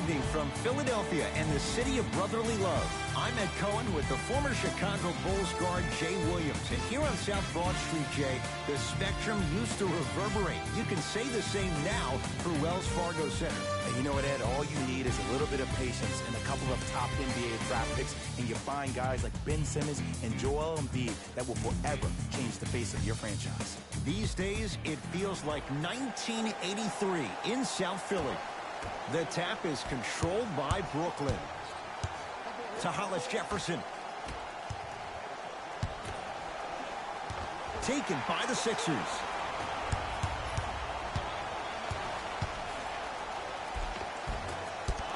evening from Philadelphia and the city of brotherly love. I'm Ed Cohen with the former Chicago Bulls guard Jay Williams. And here on South Broad Street, Jay, the spectrum used to reverberate. You can say the same now for Wells Fargo Center. And you know what, Ed? All you need is a little bit of patience and a couple of top NBA draft picks, and you find guys like Ben Simmons and Joel Embiid that will forever change the face of your franchise. These days, it feels like 1983 in South Philly. The tap is controlled by Brooklyn. To Hollis Jefferson. Taken by the Sixers.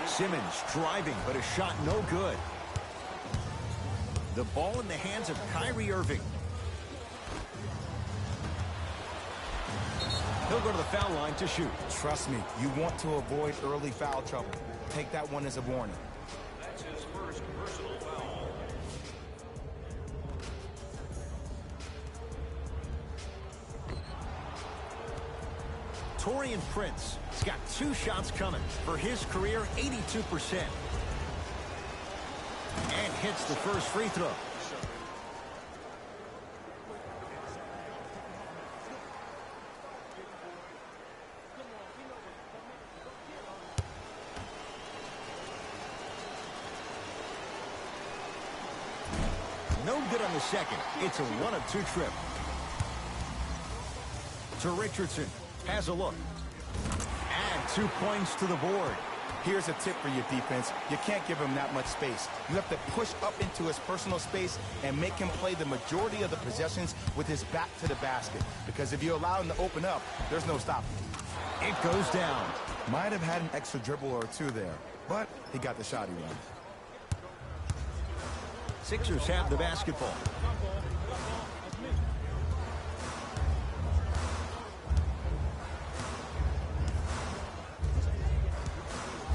Simmons driving, but a shot no good. The ball in the hands of Kyrie Irving. He'll go to the foul line to shoot. Trust me, you want to avoid early foul trouble. Take that one as a warning. That's his first personal foul. Taurean Prince has got 2 shots coming. For his career, 82%. And hits the first free throw. No good on the second. It's a 1-of-2 trip. To Richardson. Has a look. Add 2 points to the board. Here's a tip for your defense. You can't give him that much space. You have to push up into his personal space and make him play the majority of the possessions with his back to the basket. Because if you allow him to open up, there's no stopping him. It goes down. Might have had an extra dribble or 2 there, but he got the shot he wanted. Sixers have the basketball.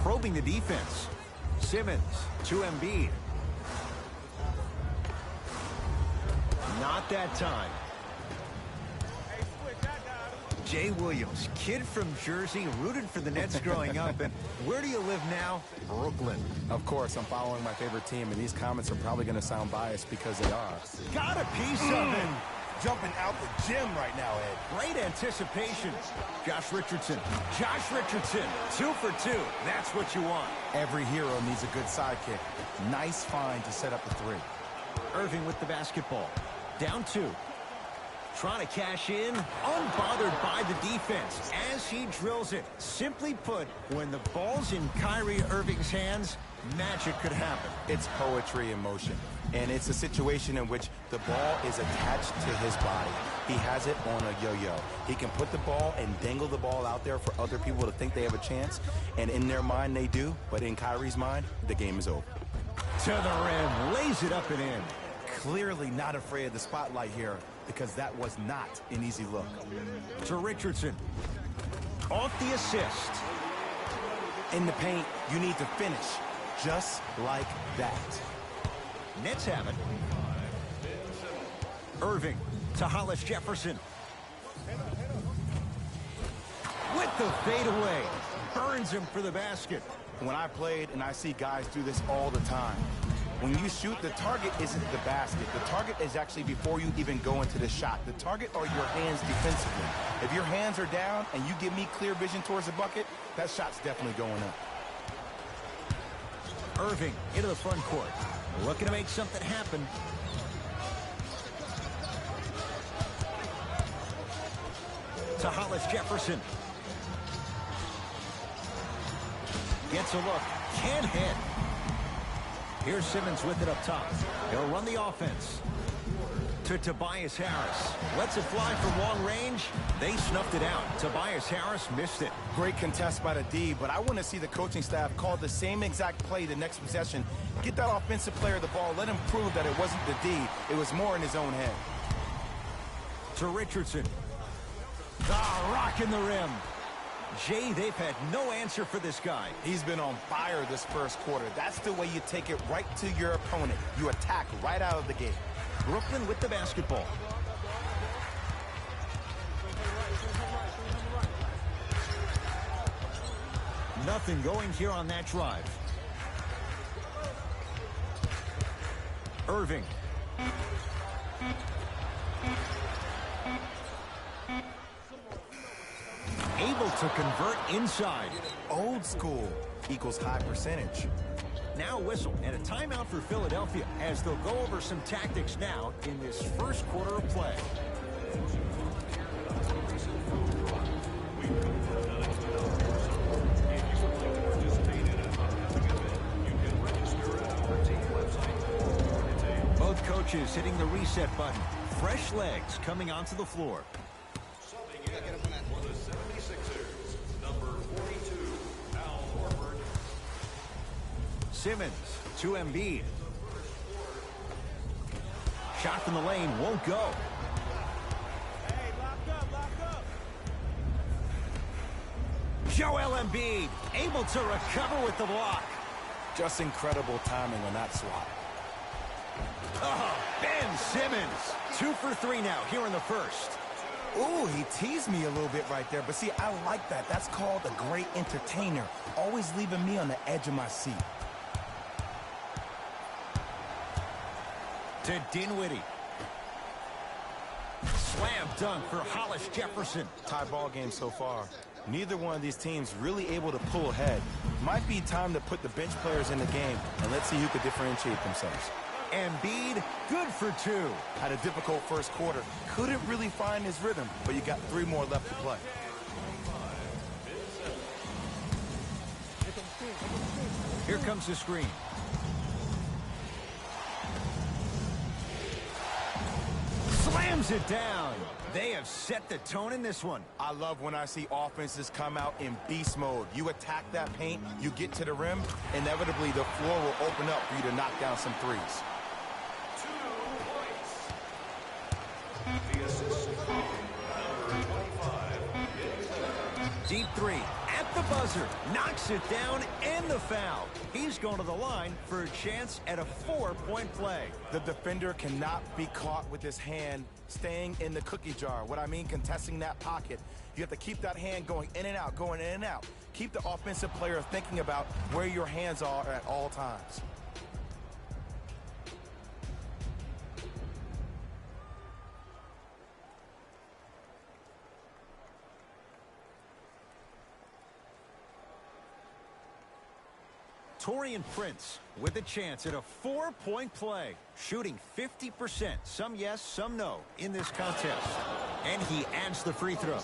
Probing the defense. Simmons to Embiid. Not that time. Jay Williams, kid from Jersey, rooted for the Nets growing up. And where do you live now? Brooklyn. Of course, I'm following my favorite team, and these comments are probably going to sound biased because they are. Got a piece of him. Jumping out the gym right now, Ed. Great anticipation. Josh Richardson. Josh Richardson, 2 for 2. That's what you want. Every hero needs a good sidekick. Nice find to set up the 3. Irving with the basketball. Down 2. Trying to cash in, unbothered by the defense as he drills it. Simply put, when the ball's in Kyrie Irving's hands, magic could happen. It's poetry in motion, and it's a situation in which the ball is attached to his body. He has it on a yo-yo. He can put the ball and dangle the ball out there for other people to think they have a chance, and in their mind they do, but in Kyrie's mind, the game is over. To the rim, lays it up and in. Clearly not afraid of the spotlight here, because that was not an easy look. To Richardson. Off the assist. In the paint, you need to finish just like that. Nets have it. Irving to Hollis Jefferson. With the fadeaway. Burns him for the basket. When I played, and I see guys do this all the time, when you shoot, the target isn't the basket. The target is actually before you even go into the shot. The target are your hands defensively. If your hands are down and you give me clear vision towards the bucket, that shot's definitely going up. Irving into the front court. Looking to make something happen. To Hollis Jefferson. Gets a look. Can't hit. Here's Simmons with it up top. He'll run the offense. To Tobias Harris. Lets it fly from long range. They snuffed it out. Tobias Harris missed it. Great contest by the D, but I want to see the coaching staff call the same exact play the next possession. Get that offensive player the ball. Let him prove that it wasn't the D. It was more in his own head. To Richardson. Rocking the rim. Jay, they've had no answer for this guy. He's been on fire this first quarter. That's the way you take it right to your opponent. You attack right out of the gate. Brooklyn with the basketball. Nothing going here on that drive. Irving. Able to convert inside. Old school equals high percentage. Now a whistle and a timeout for Philadelphia as they'll go over some tactics now in this first quarter of play. Both coaches hitting the reset button. Fresh legs coming onto the floor. Subbing in for the 76ers, number 42, Al Horford. Simmons to Embiid. Shot from the lane won't go. Hey, lock up. Joel Embiid able to recover with the block. Just incredible timing on that swap. Oh, Ben Simmons. 2 for 3 now here in the first. Ooh, he teased me a little bit right there. But see, I like that. That's called a great entertainer. Always leaving me on the edge of my seat. To Dinwiddie. Slam dunk for Hollis Jefferson. Tie ball game so far. Neither one of these teams really able to pull ahead. Might be time to put the bench players in the game, and let's see who could differentiate themselves. Embiid, good for 2. Had a difficult first quarter. Couldn't really find his rhythm, but you got 3 more left to play. Here comes the screen. Slams it down. They have set the tone in this one. I love when I see offenses come out in beast mode. You attack that paint, you get to the rim, inevitably the floor will open up for you to knock down some threes. 2 points. The assist from number 25. Deep 3 at the buzzer. Knocks it down and the foul. He's going to the line for a chance at a 4-point play. The defender cannot be caught with his hand staying in the cookie jar. What I mean, contesting that pocket. You have to keep that hand going in and out, going in and out. Keep the offensive player thinking about where your hands are at all times. Taurean Prince with a chance at a 4-point play. Shooting 50%. Some yes, some no in this contest. And he adds the free throw.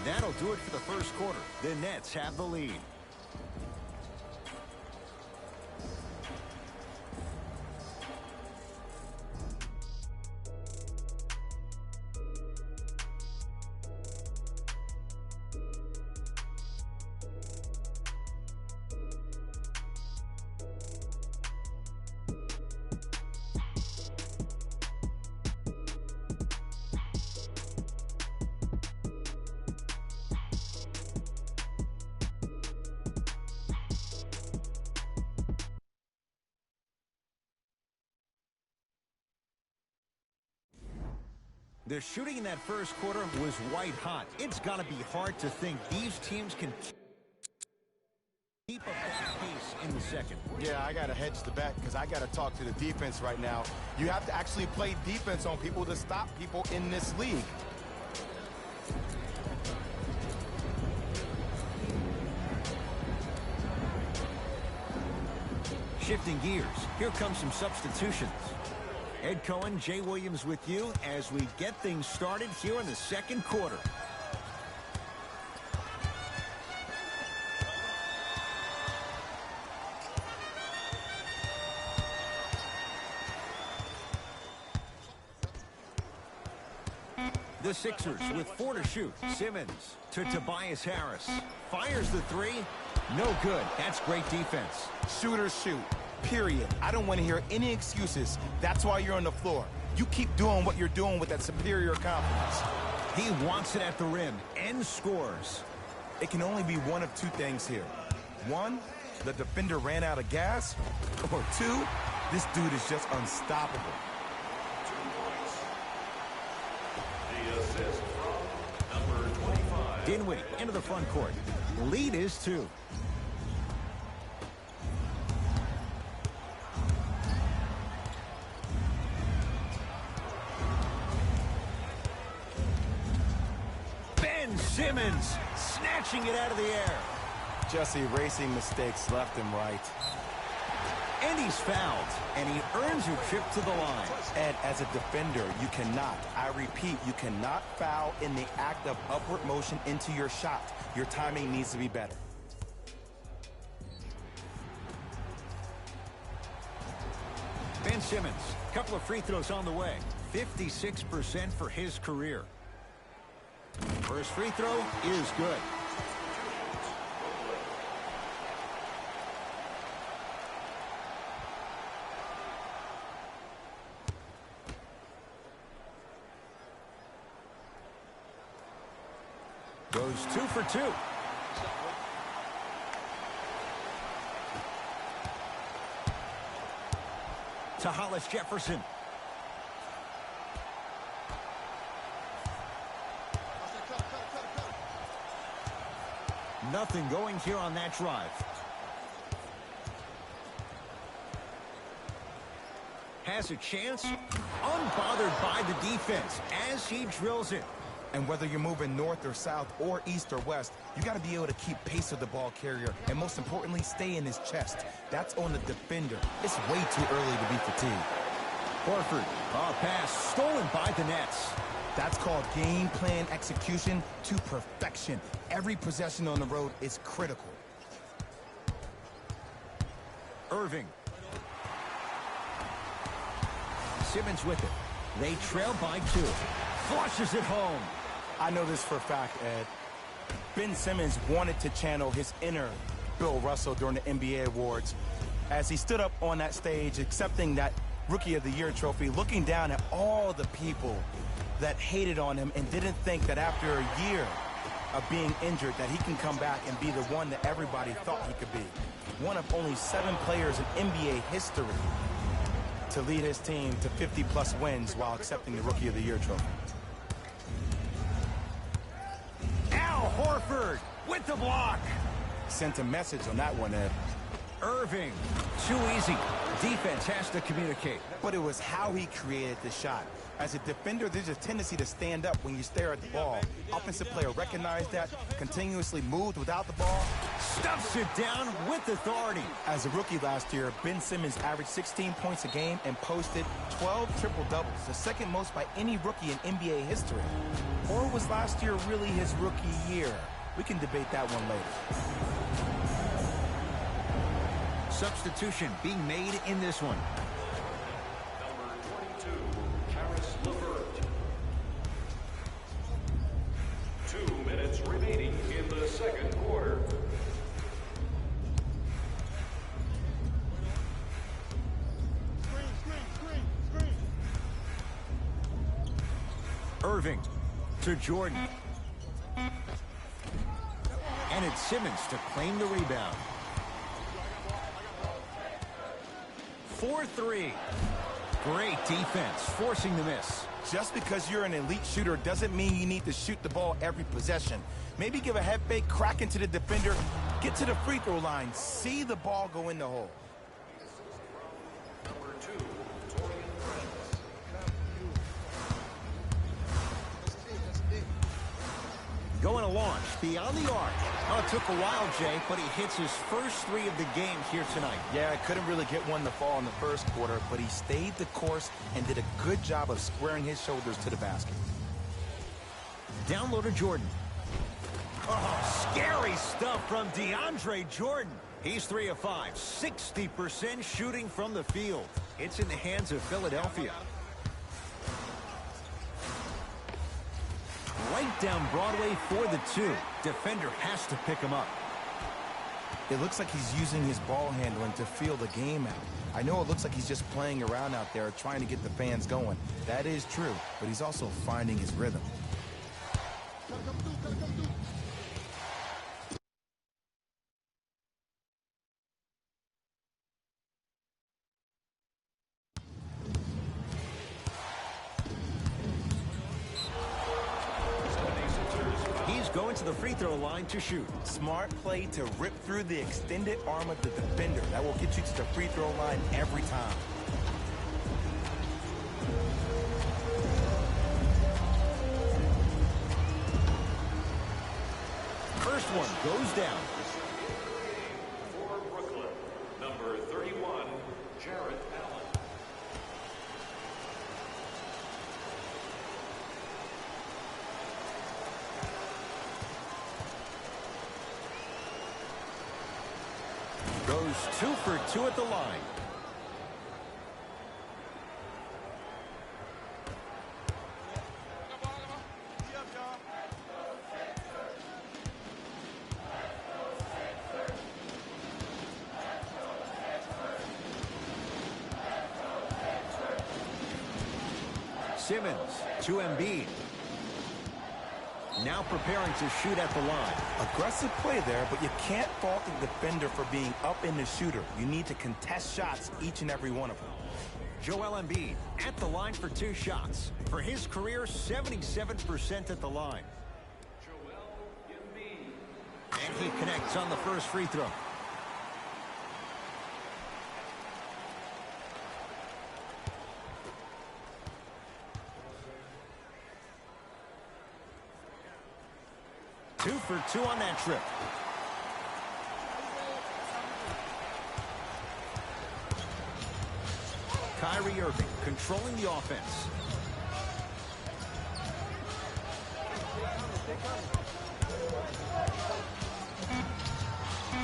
That'll do it for the first quarter. The Nets have the lead. The shooting in that first quarter was white hot. It's got to be hard to think these teams can keep up that pace in the second. Yeah, I got to hedge the bet because I got to talk to the defense right now. You have to actually play defense on people to stop people in this league. Shifting gears, here comes some substitutions. Ed Cohen, Jay Williams with you as we get things started here in the second quarter. The Sixers with 4 to shoot. Simmons to Tobias Harris. Fires the 3. No good. That's great defense. Shooters shoot. Period. I don't want to hear any excuses. That's why you're on the floor. You keep doing what you're doing with that superior confidence. He wants it at the rim and scores. It can only be one of 2 things here. 1, the defender ran out of gas. Or 2, this dude is just unstoppable. 2 points. The assist from number 25. Dinwiddie into the front court. Lead is 2. Ben Simmons snatching it out of the air. Just erasing mistakes left and right. And he's fouled, and he earns a trip to the line. Ed, as a defender, you cannot, I repeat, you cannot foul in the act of upward motion into your shot. Your timing needs to be better. Ben Simmons, couple of free throws on the way. 56% for his career. First free throw is good. Goes 2 for 2. To Hollis Jefferson. Nothing going here on that drive. Has a chance, unbothered by the defense as he drills it. And whether you're moving north or south or east or west, you got to be able to keep pace with the ball carrier and, most importantly, stay in his chest. That's on the defender. It's way too early to be fatigued. Horford, a pass stolen by the Nets. That's called game plan execution to perfection. Every possession on the road is critical. Irving. Simmons with it. They trail by 2. Flushes it home. I know this for a fact, Ed. Ben Simmons wanted to channel his inner Bill Russell during the NBA awards as he stood up on that stage accepting that Rookie of the Year trophy, looking down at all the people that hated on him and didn't think that after a year of being injured that he can come back and be the one that everybody thought he could be. One of only 7 players in NBA history to lead his team to 50-plus wins while accepting the Rookie of the Year trophy. Al Horford with the block. Sent a message on that one, Ed. Irving, too easy. Defense has to communicate. But it was how he created the shot. As a defender, there's a tendency to stand up when you stare at the ball. Offensive player recognized that, continuously moved without the ball. Stuffs it down with authority. As a rookie last year, Ben Simmons averaged 16 points a game and posted 12 triple-doubles, the second most by any rookie in NBA history. Or was last year really his rookie year? We can debate that one later. Substitution being made in this one. Number 22, Caris LeVert. 2 minutes remaining in the second quarter. Screen. Irving to Jordan. And it's Simmons to claim the rebound. 4-3. Great defense, forcing the miss. Just because you're an elite shooter doesn't mean you need to shoot the ball every possession. Maybe give a head fake, crack into the defender, get to the free throw line, see the ball go in the hole. Number 2, Torian Prince. Going to launch beyond the arc. Oh, it took a while, Jay, but he hits his first 3 of the game here tonight. Yeah, couldn't really get one to fall in the first quarter, but he stayed the course and did a good job of squaring his shoulders to the basket. Down low to Jordan. Oh, scary stuff from DeAndre Jordan. He's 3 of 5, 60% shooting from the field. It's in the hands of Philadelphia. Right down Broadway for the 2. Defender has to pick him up. It looks like he's using his ball handling to feel the game out. I know it looks like he's just playing around out there trying to get the fans going. That is true, but he's also finding his rhythm. going to the free throw line to shoot. Smart play to rip through the extended arm of the defender. That will get you to the free throw line every time. First one goes down. For Brooklyn, number 31, Jarrett Allen. Goes 2 for 2 at the line. Simmons to Embiid. Now preparing to shoot at the line. Aggressive play there, but you can't fault the defender for being up in the shooter. You need to contest shots, each and every one of them. Joel Embiid at the line for 2 shots. For his career, 77% at the line. Joel Embiid. And he connects on the first free throw. Two for 2 on that trip. Kyrie Irving controlling the offense.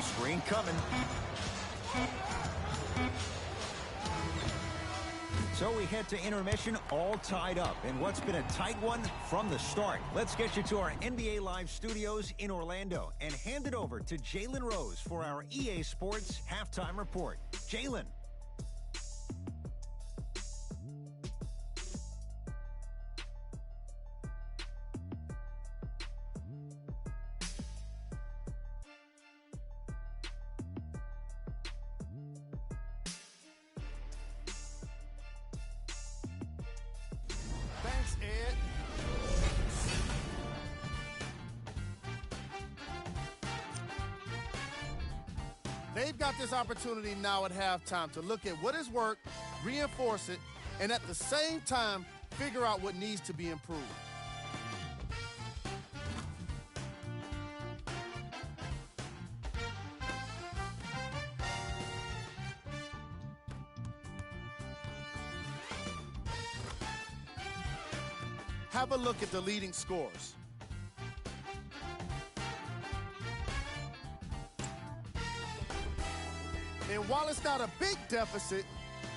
Screen coming. So we head to intermission all tied up in what's been a tight one from the start. Let's get you to our NBA Live studios in Orlando and hand it over to Jalen Rose for our EA Sports Halftime Report. Jalen. Thanks, Ed. They've got this opportunity now at halftime to look at what has worked, reinforce it, and at the same time, figure out what needs to be improved. Have a look at the leading scores. And while it's not a big deficit,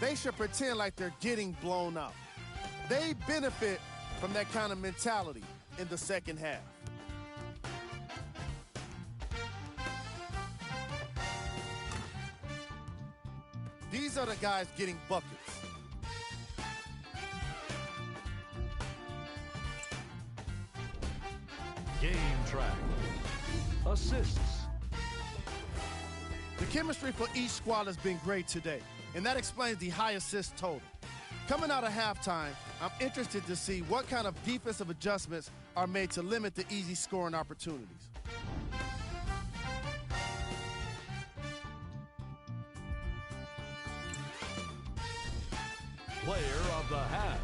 they should pretend like they're getting blown out. They benefit from that kind of mentality in the second half. These are the guys getting buckets. Game track. Assists. The chemistry for each squad has been great today, and that explains the high assist total. Coming out of halftime, I'm interested to see what kind of defensive adjustments are made to limit the easy scoring opportunities. Player of the half.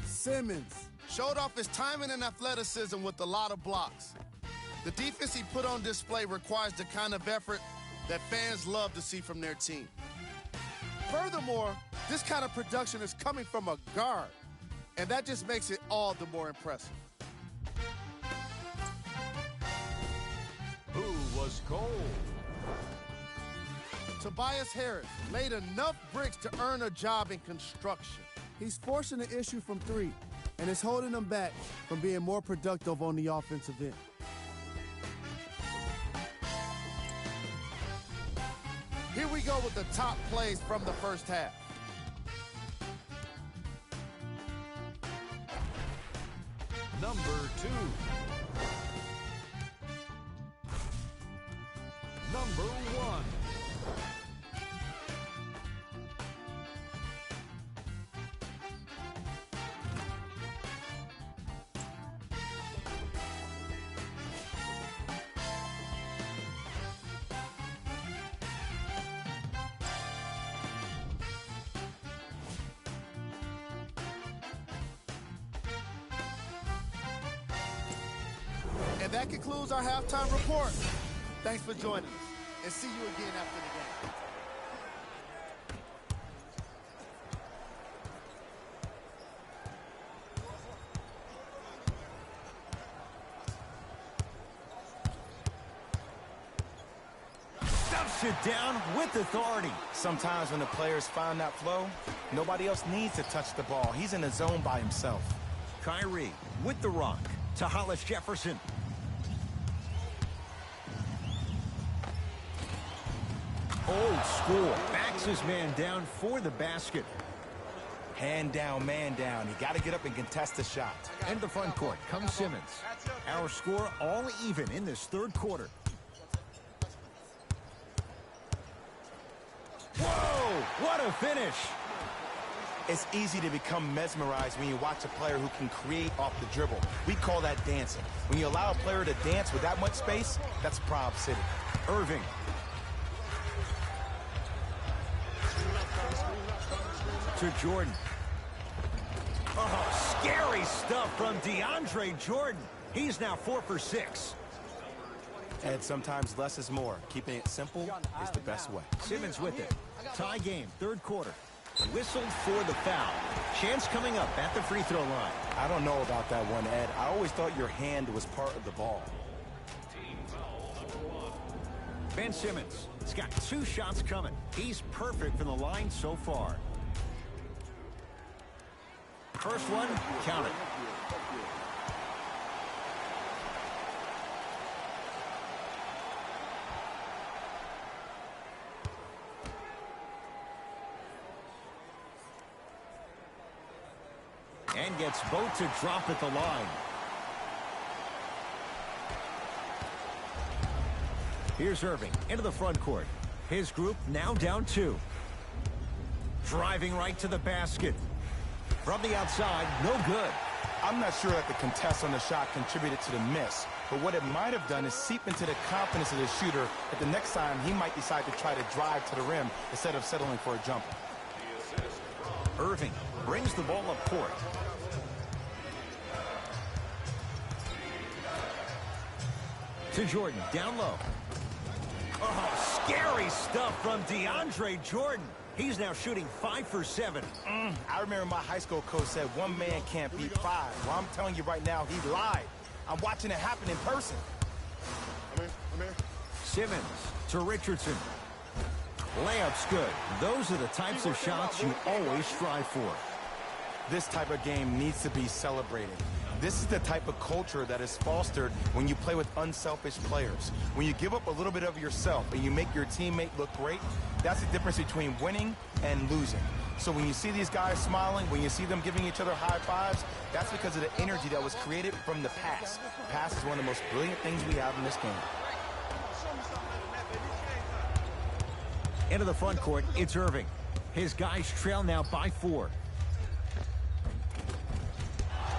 Simmons showed off his timing and athleticism with a lot of blocks. The defense he put on display requires the kind of effort that fans love to see from their team. Furthermore, this kind of production is coming from a guard, and that just makes it all the more impressive. Who was cold? Tobias Harris made enough bricks to earn a job in construction. He's forcing the issue from 3, and it's holding them back from being more productive on the offensive end. Here we go with the top plays from the first half. Number 2. Number 1. And that concludes our halftime report. Thanks for joining us, and see you again after the game. Stuffs it down with authority. Sometimes when the players find that flow, nobody else needs to touch the ball. He's in the zone by himself. Kyrie with the rock to Hollis Jefferson. Old school. Backs his man down for the basket. Hand down, man down. You got to get up and contest the shot. Into the front court comes Simmons. Our score all even in this third quarter. Whoa, what a finish. It's easy to become mesmerized when you watch a player who can create off the dribble. We call that dancing. When you allow a player to dance with that much space, that's Prob City. Irving. To Jordan. Oh, scary stuff from DeAndre Jordan. He's now 4 for 6. And sometimes less is more. Keeping it simple is the best way. Simmons with it. Tie game, third quarter. Whistled for the foul. Chance coming up at the free throw line. I don't know about that one, Ed. I always thought your hand was part of the ball. Ben Simmons has got 2 shots coming. He's perfect from the line so far. First one, count it. And gets both to drop at the line. Here's Irving into the front court. His group now down 2. Driving right to the basket. From the outside, no good. I'm not sure that the contest on the shot contributed to the miss, but what it might have done is seep into the confidence of the shooter that the next time he might decide to try to drive to the rim instead of settling for a jumper. Irving brings the ball up court. To Jordan, down low. Oh, scary stuff from DeAndre Jordan. He's now shooting 5 for 7. I remember my high school coach said 1 man can't beat 5. Well, I'm telling you right now, he lied. I'm watching it happen in person. I'm here. Simmons to Richardson. Layup's good. Those are the types of shots you always strive for. This type of game needs to be celebrated. This is the type of culture that is fostered when you play with unselfish players. When you give up a little bit of yourself and you make your teammate look great, that's the difference between winning and losing. So when you see these guys smiling, when you see them giving each other high fives, that's because of the energy that was created from the pass. Pass is one of the most brilliant things we have in this game. Into the front court, it's Irving. His guys trail now by 4.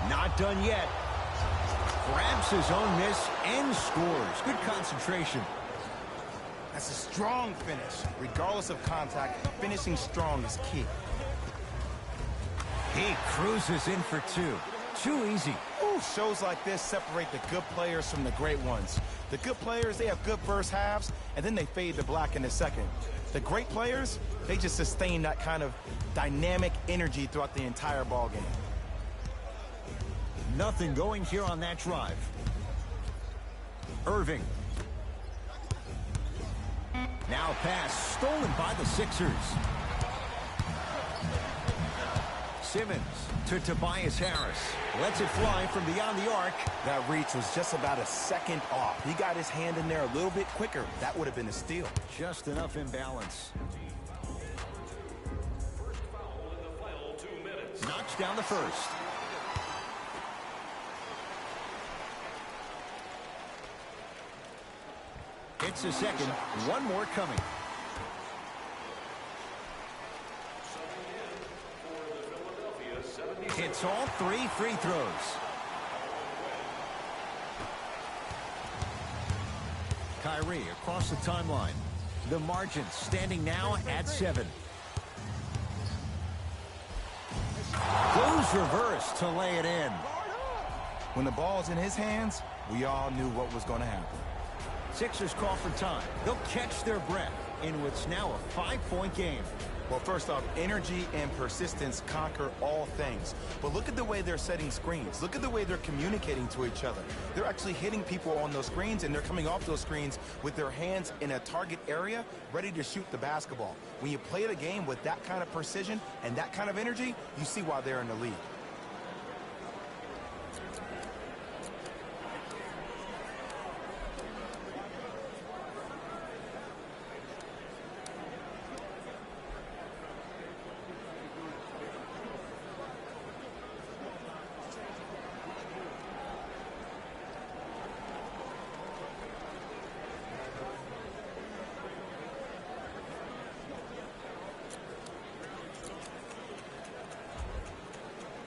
Not done yet. Grabs his own miss and scores. Good concentration. That's a strong finish. Regardless of contact, finishing strong is key. He cruises in for 2. Too easy. Ooh, shows like this separate the good players from the great ones. The good players, they have good first halves, and then they fade to black in the second. The great players, they just sustain that kind of dynamic energy throughout the entire ball game. Nothing going here on that drive. Irving. Now pass stolen by the Sixers. Simmons to Tobias Harris. Lets it fly from beyond the arc. That reach was just about a second off. He got his hand in there a little bit quicker. That would have been a steal. Just enough imbalance. Knocks down the first. It's a second. One more coming. Hits all 3 free throws. Kyrie across the timeline. The margin standing now at 7. Goes reverse to lay it in. When the ball's in his hands, We all knew what was going to happen. Sixers call for time. They'll catch their breath in what's now a 5-point game. Well, first off, energy and persistence conquer all things. But look at the way they're setting screens. Look at the way they're communicating to each other. They're actually hitting people on those screens, and they're coming off those screens with their hands in a target area, ready to shoot the basketball. When you play the game with that kind of precision and that kind of energy, you see why they're in the league.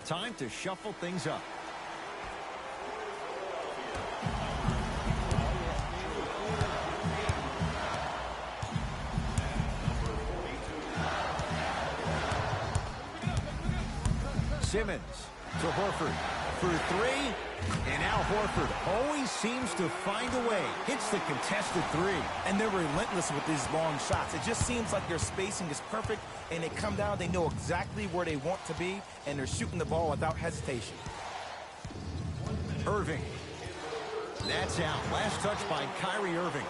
Time to shuffle things up. Simmons to Horford for three. And now Horford always seems to find a way. Hits the contested three. And they're relentless with these long shots. It just seems like their spacing is perfect, and they come down, they know exactly where they want to be, and they're shooting the ball without hesitation. Irving. That's out. Last touch by Kyrie Irving.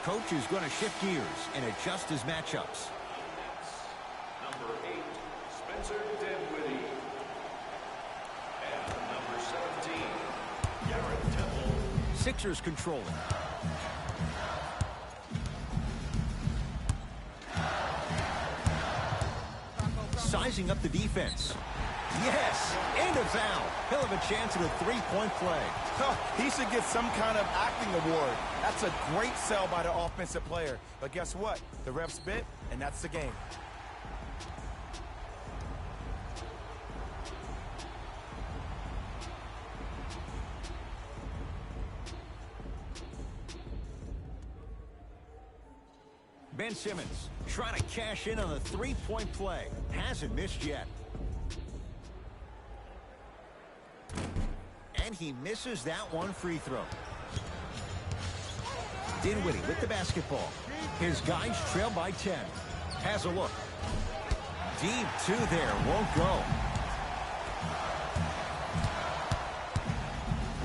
Coach is going to shift gears and adjust his matchups. Number 8, Spencer Dinwiddie. And number 17, Garrett Temple. Sixers controlling. Sizing up the defense. Yes, and a foul. He'll have a chance at a three-point play. He should get some kind of acting award. That's a great sell by the offensive player. But guess what? The refs bit, and that's the game. Ben Simmons trying to cash in on the three-point play. Hasn't missed yet. And he misses that one free throw. Dinwiddie with the basketball. His guys trail by 10. Has a look. Deep two there. Won't go.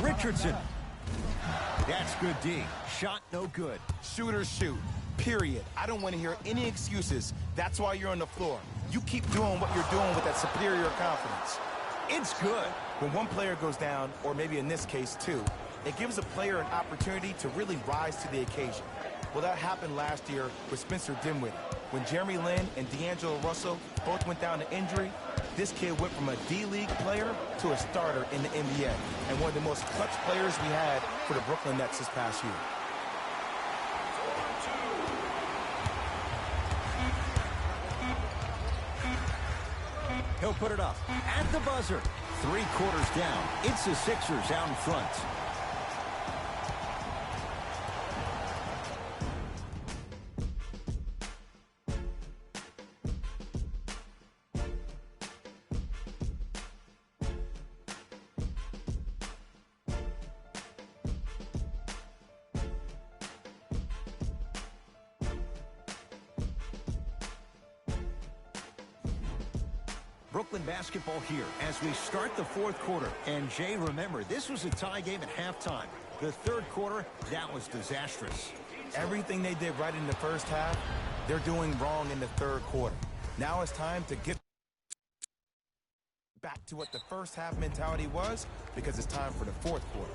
Richardson. That's good D. Shot no good. Shooters shoot. Period. I don't want to hear any excuses. That's why you're on the floor. You keep doing what you're doing with that superior confidence. It's good. When one player goes down, or maybe in this case two, it gives a player an opportunity to really rise to the occasion. Well, that happened last year with Spencer Dinwiddie. When Jeremy Lin and D'Angelo Russell both went down to injury, this kid went from a D-League player to a starter in the NBA, and one of the most clutch players we had for the Brooklyn Nets this past year. He'll put it up at the buzzer. 3 quarters down. It's the Sixers out in front. Brooklyn basketball here as we start the 4th quarter. And Jay, remember, this was a tie game at halftime. The 3rd quarter, that was disastrous. Everything they did right in the first half, they're doing wrong in the 3rd quarter. Now it's time to get back to what the first half mentality was, because it's time for the 4th quarter.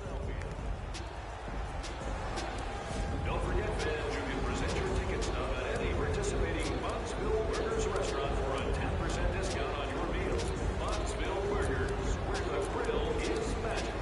Don't forget, fans, you can present your ticket stub at any participating Buntsville Burgers restaurant for a 10% discount on your meal. Buntsville Burgers, where the thrill is magic.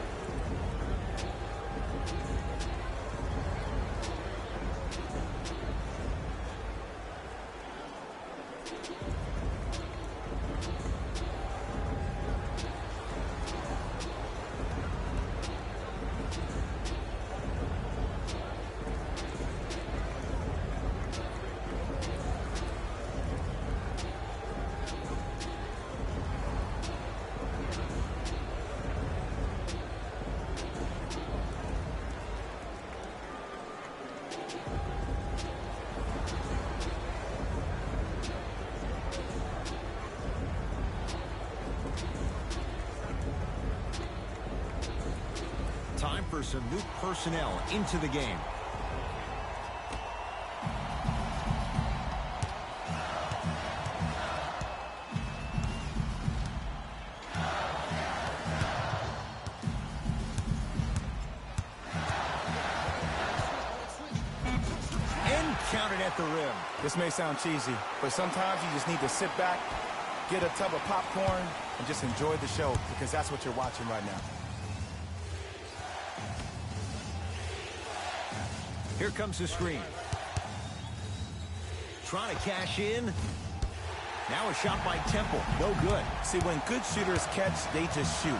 for some new personnel into the game. And counted at the rim. This may sound cheesy, but sometimes you just need to sit back, get a tub of popcorn, and just enjoy the show, because that's what you're watching right now. Here comes the screen. Trying to cash in. Now a shot by Temple. No good. See, when good shooters catch, they just shoot.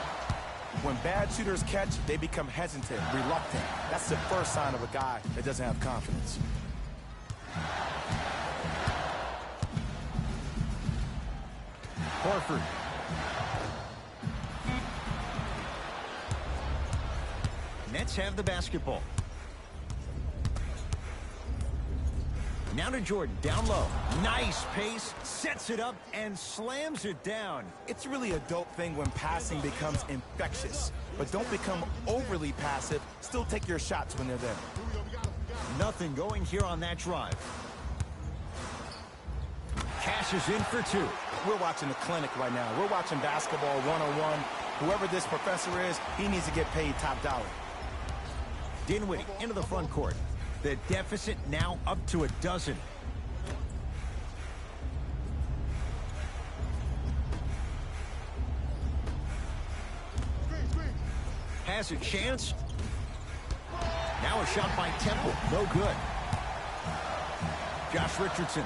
When bad shooters catch, they become hesitant, reluctant. That's the first sign of a guy that doesn't have confidence. Horford. Nets have the basketball. Now to Jordan, down low. Nice pace, sets it up, and slams it down. It's really a dope thing when passing becomes infectious. But don't become overly passive. Still take your shots when they're there. Nothing going here on that drive. Cashes in for two. We're watching a clinic right now. We're watching basketball one-on-one. Whoever this professor is, he needs to get paid top dollar. Dinwiddie into the front court. The deficit now up to a dozen. Has a chance. Now a shot by Temple. No good. Josh Richardson.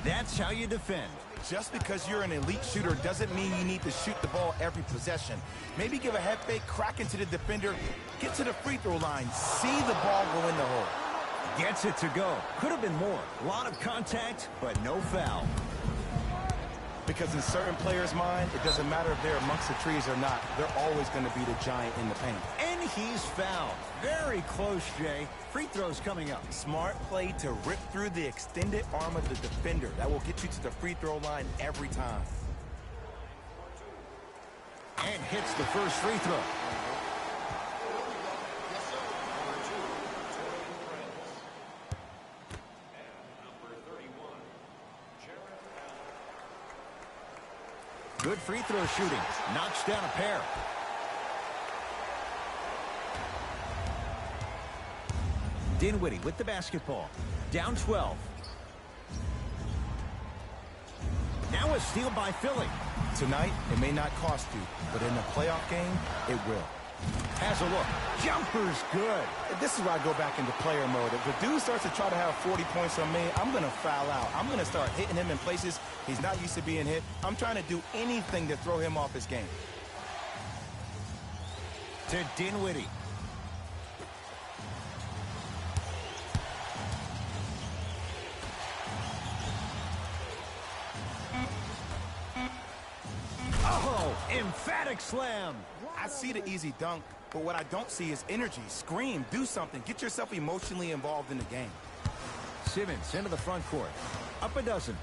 That's how you defend. Just because you're an elite shooter doesn't mean you need to shoot the ball every possession. Maybe give a head fake, crack into the defender, get to the free throw line, see the ball go in the hole. Gets it to go. Could have been more. A lot of contact, but no foul. Because in certain players' mind, it doesn't matter if they're amongst the trees or not. They're always going to be the giant in the paint. And he's fouled. Very close, Jay. Free throws coming up. Smart play to rip through the extended arm of the defender. That will get you to the free throw line every time. And hits the first free throw. Good free throw shooting. Knocks down a pair. Dinwiddie with the basketball. Down 12. Now a steal by Philly. Tonight, it may not cost you, but in a playoff game, it will. Has a look. Jumper's good. This is where I go back into player mode. If the dude starts to try to have 40 points on me, I'm going to foul out. I'm going to start hitting him in places he's not used to being hit. I'm trying to do anything to throw him off his game. To Dinwiddie. Oh, emphatic slam. I see the easy dunk, but what I don't see is energy. Scream, do something. Get yourself emotionally involved in the game. Simmons into the front court. Up a dozen.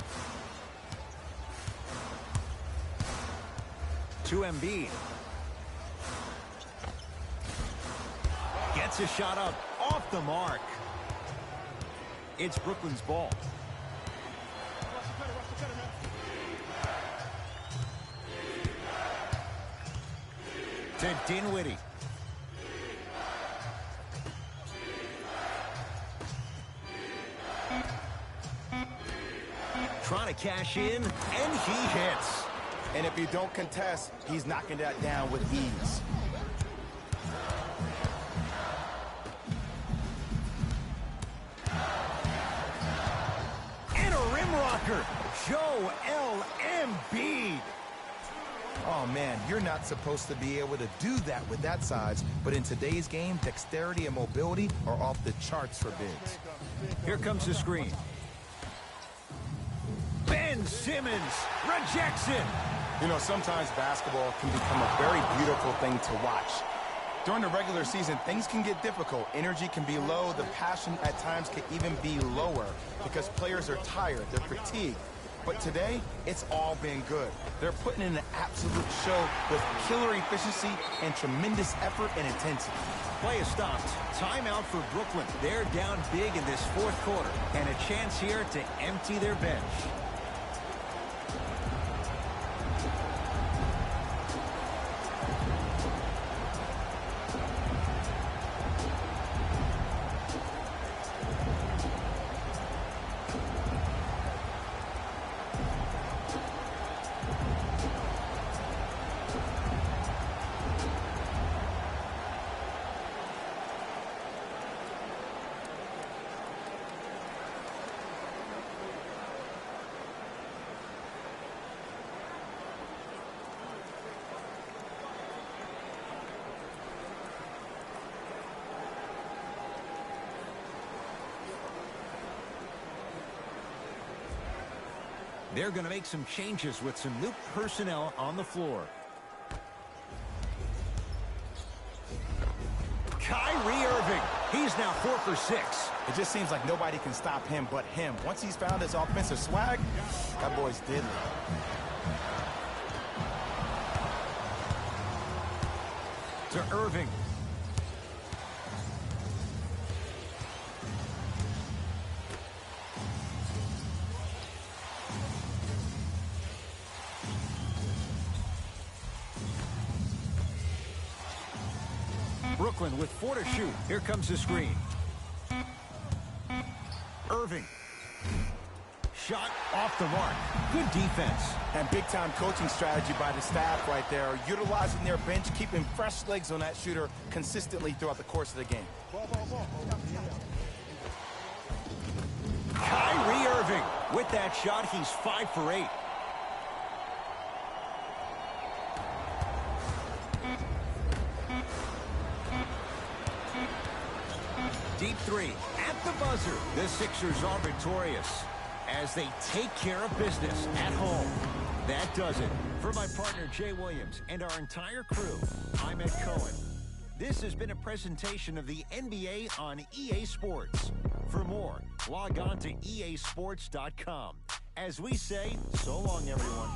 To Embiid. Gets a shot up off the mark. It's Brooklyn's ball. To Dinwiddie. Trying to cash in, and he hits. And if you don't contest, he's knocking that down with ease. And a rim rocker. Joel Embiid. Oh, man, you're not supposed to be able to do that with that size, but in today's game, dexterity and mobility are off the charts for bigs. Here comes the screen. Ben Simmons rejects it. You know, sometimes basketball can become a very beautiful thing to watch. During the regular season, things can get difficult. Energy can be low. The passion at times can even be lower because players are tired. They're fatigued. But today, it's all been good. They're putting in an absolute show with killer efficiency and tremendous effort and intensity. Play is stopped. Timeout for Brooklyn. They're down big in this fourth quarter, and a chance here to empty their bench. They're going to make some changes with some new personnel on the floor. Kyrie Irving. He's now 4 for 6. It just seems like nobody can stop him but him. Once he's found his offensive swag, that boy's deadly. To Irving. Brooklyn with 4 to shoot. Here comes the screen. Irving. Shot off the mark. Good defense. And big-time coaching strategy by the staff right there, utilizing their bench, keeping fresh legs on that shooter consistently throughout the course of the game. Kyrie Irving. With that shot, he's 5 for 8. Deep three at the buzzer. The Sixers are victorious as they take care of business at home. That does it. For my partner, Jay Williams, and our entire crew, I'm Ed Cohen. This has been a presentation of the NBA on EA Sports. For more, log on to easports.com. As we say, so long, everyone.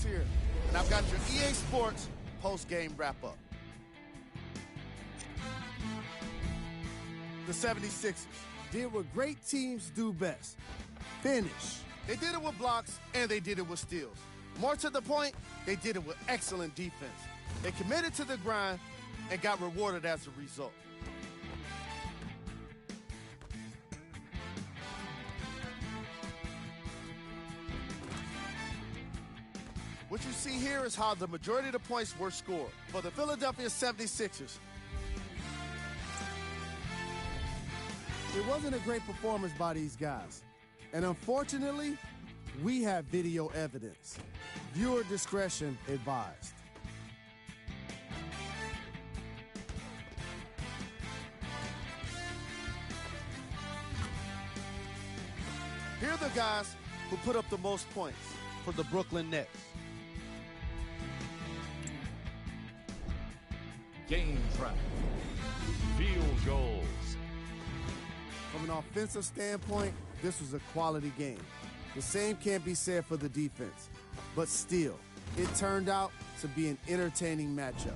Here, and I've got your EA Sports post-game wrap-up. The 76ers did what great teams do best: finish. They did it with blocks, and they did it with steals. More to the point, they did it with excellent defense. They committed to the grind and got rewarded as a result. What you see here is how the majority of the points were scored for the Philadelphia 76ers. It wasn't a great performance by these guys. And unfortunately, we have video evidence. Viewer discretion advised. Here are the guys who put up the most points for the Brooklyn Nets. Game track. Field goals. From an offensive standpoint, this was a quality game. The same can't be said for the defense. But still, it turned out to be an entertaining matchup.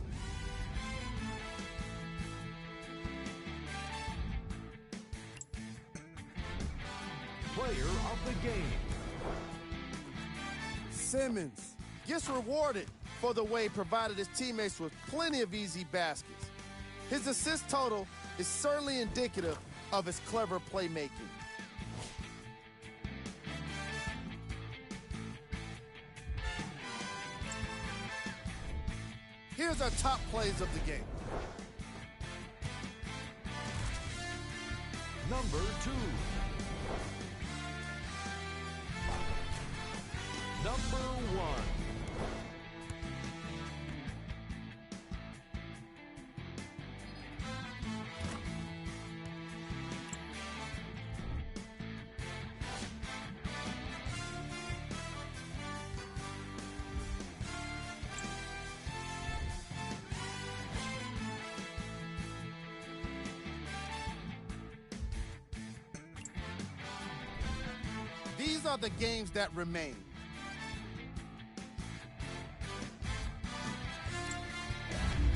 Player of the game. Simmons gets rewarded for the way he provided his teammates with plenty of easy baskets. His assist total is certainly indicative of his clever playmaking. Here's our top plays of the game. Number 2. Number 1. these are the games that remain.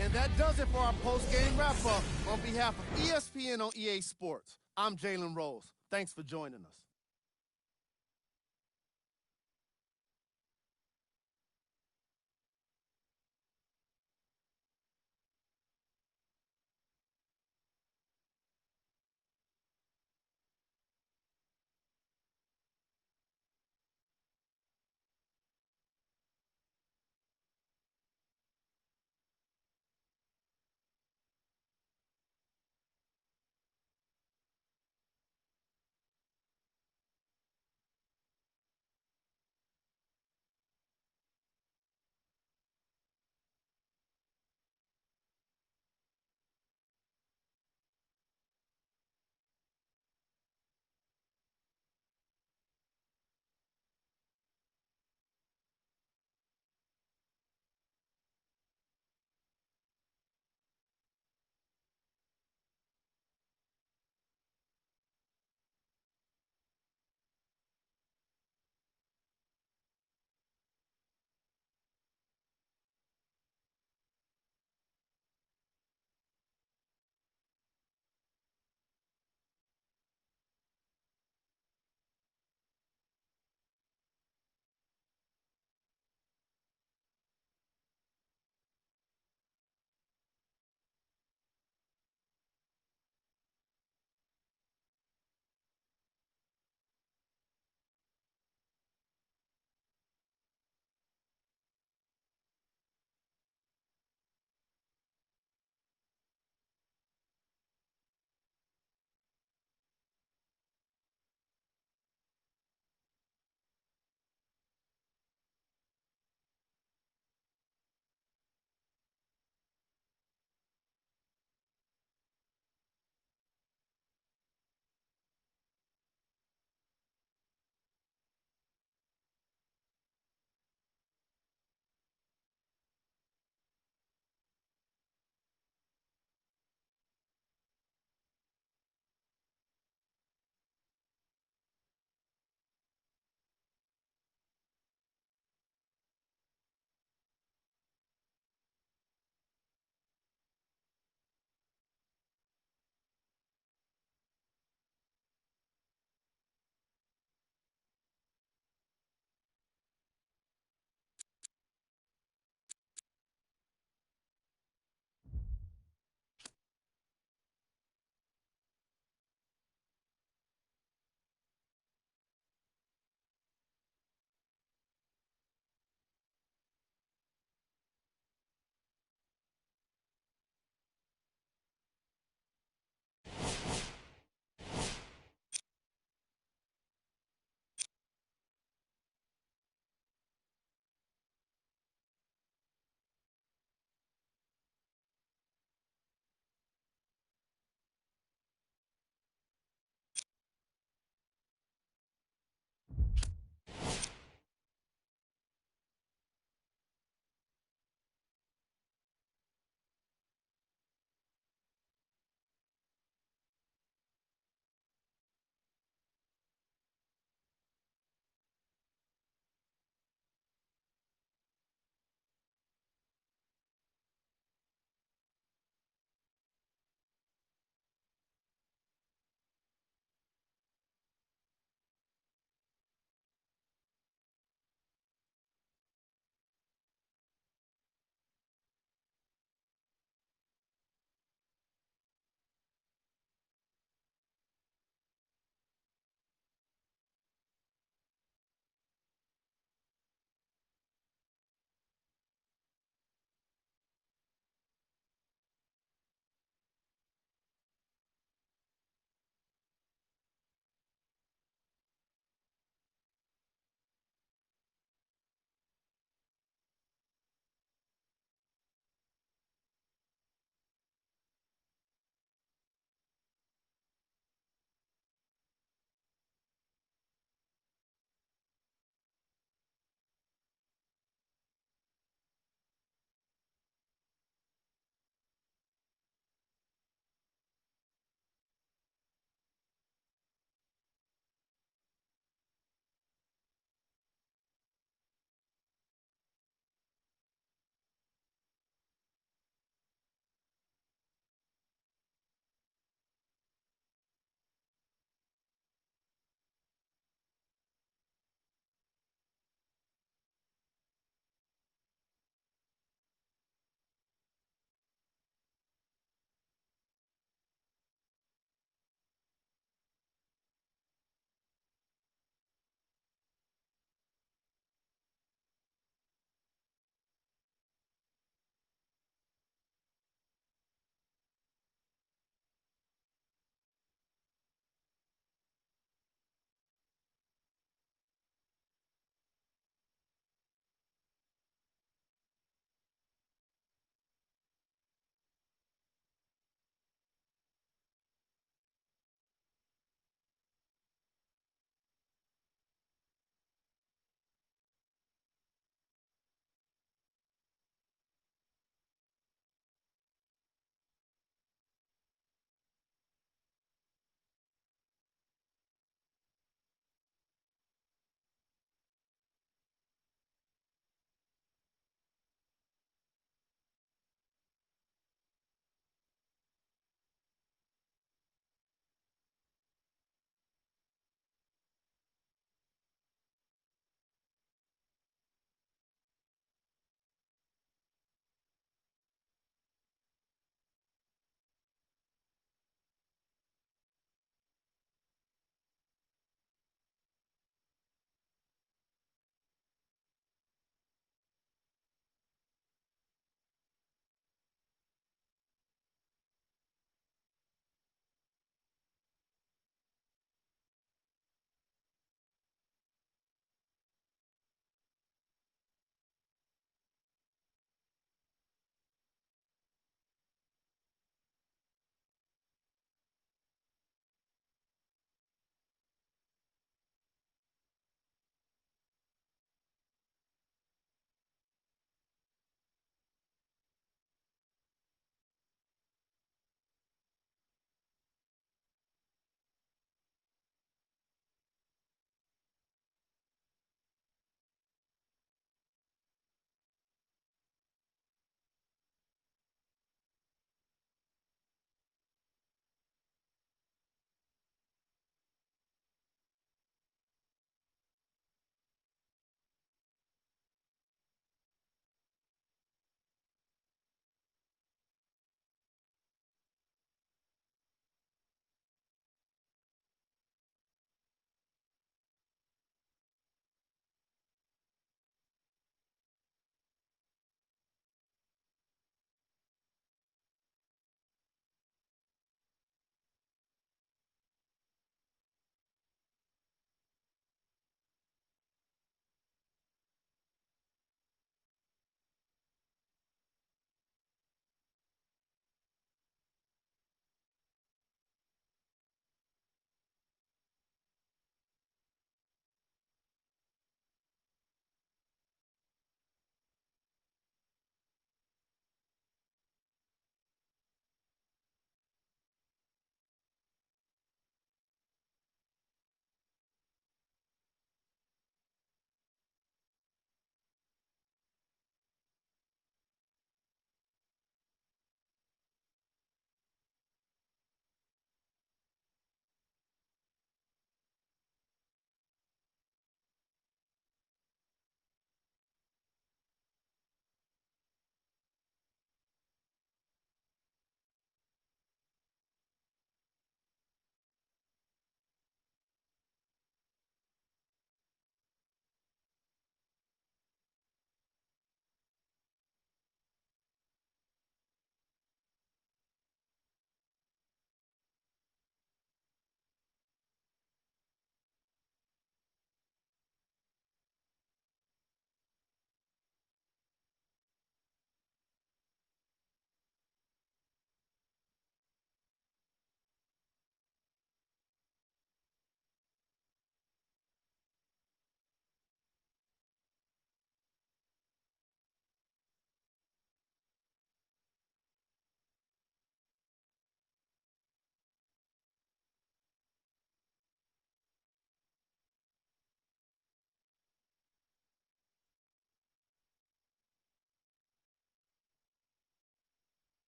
And that does it for our post-game wrap-up. On behalf of ESPN on EA Sports, I'm Jalen Rose. Thanks for joining us.